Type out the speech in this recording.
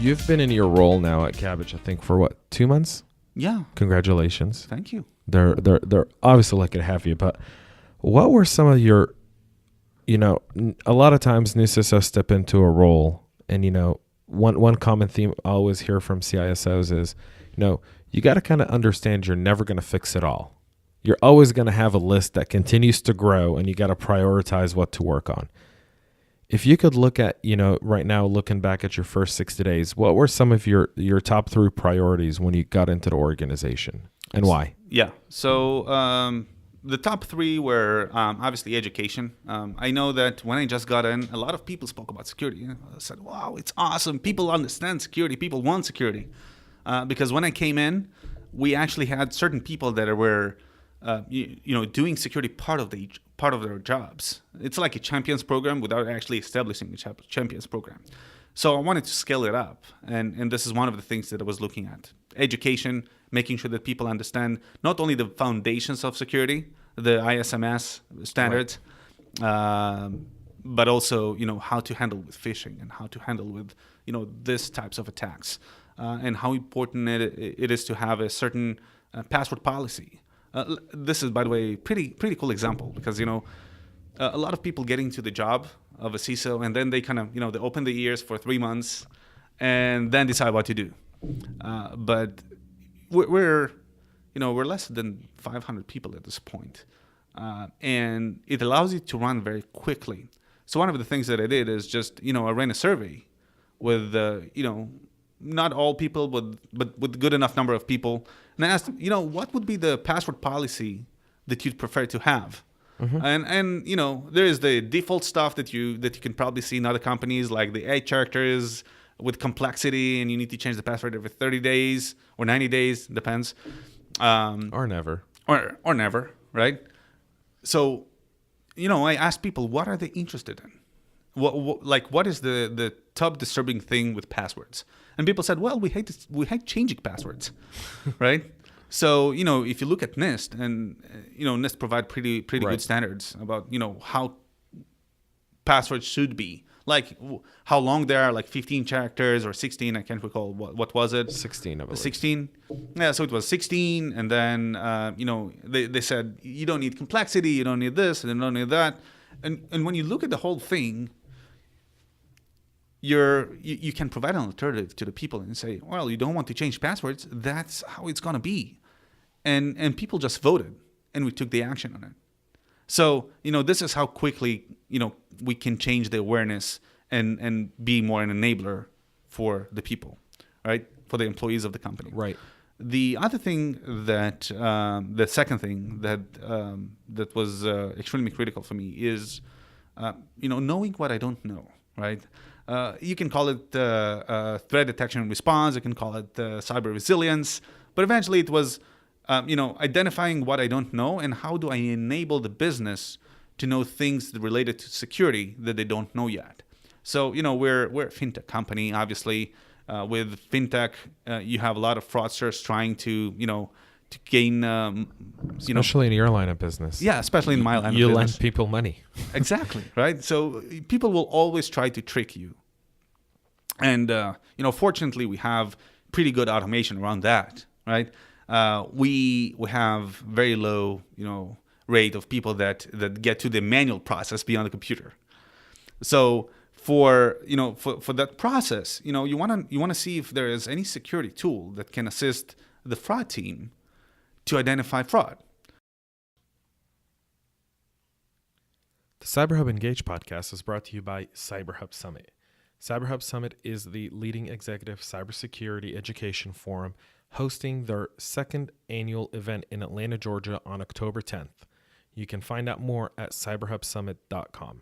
You've been in your role now at Kabbage, I think, for what, 2 months? Yeah. Congratulations. Thank you. They're obviously lucky to have you, but what were some of your, a lot of times new CISOs step into a role, and one common theme I always hear from CISOs is, you got to kind of understand you're never going to fix it all. You're always going to have a list that continues to grow, and you got to prioritize what to work on. If you could look at, right now, looking back at your first 60 days, what were some of your top 3 priorities when you got into the organization, and why? Yeah. So the top 3 were obviously education. I know that when I just got in, a lot of people spoke about security. I said, wow, it's awesome. People understand security. People want security. Because when I came in, we actually had certain people that were, doing security part of their jobs. It's like a champions program without actually establishing a champions program. So I wanted to scale it up, and this is one of the things that I was looking at: education, making sure that people understand not only the foundations of security, the ISMS standards, right, but also how to handle with phishing and how to handle with this types of attacks, and how important it is to have a certain password policy. This is, by the way, pretty cool example, because a lot of people get into the job of a CISO, and then they kind of they open the ears for 3 months, and then decide what to do. But we're less than 500 people at this point, and it allows you to run very quickly. So one of the things that I did is just I ran a survey with not all people, but with good enough number of people. And I asked, what would be the password policy that you'd prefer to have? Mm-hmm. And there is the default stuff that you can probably see in other companies, like the 8 characters with complexity, and you need to change the password every 30 days or 90 days, depends. Or never. Or never, right? So, I asked people, what are they interested in? What is the top disturbing thing with passwords? And people said, well, we hate changing passwords, right? So, if you look at NIST, and, NIST provide pretty right, good standards about, how passwords should be. Like how long they are, like 15 characters or 16, I can't recall. What was it? 16, I believe. 16? Yeah, so it was 16, and then, they said, you don't need complexity, you don't need this, and you don't need that. And when you look at the whole thing, you can provide an alternative to the people and say, well, you don't want to change passwords. That's how it's going to be. And people just voted, and we took the action on it. So, this is how quickly, we can change the awareness and be more an enabler for the people, right? For the employees of the company. Right. The other thing that, the second thing that was extremely critical for me is, knowing what I don't know, right? You can call it threat detection and response. You can call it cyber resilience. But eventually it was, identifying what I don't know and how do I enable the business to know things related to security that they don't know yet. So, we're a fintech company, obviously. With fintech, you have a lot of fraudsters trying to gain, especially in your line of business. Yeah, especially in my line of business. You lend people money. Exactly, right? So people will always try to trick you. And, fortunately, we have pretty good automation around that, right? We have very low, rate of people that get to the manual process beyond the computer. So for that process, you want to see if there is any security tool that can assist the fraud team to identify fraud. The CyberHub Engage podcast is brought to you by CyberHub Summit. CyberHub Summit is the leading executive cybersecurity education forum, hosting their second annual event in Atlanta, Georgia on October 10th. You can find out more at cyberhubsummit.com.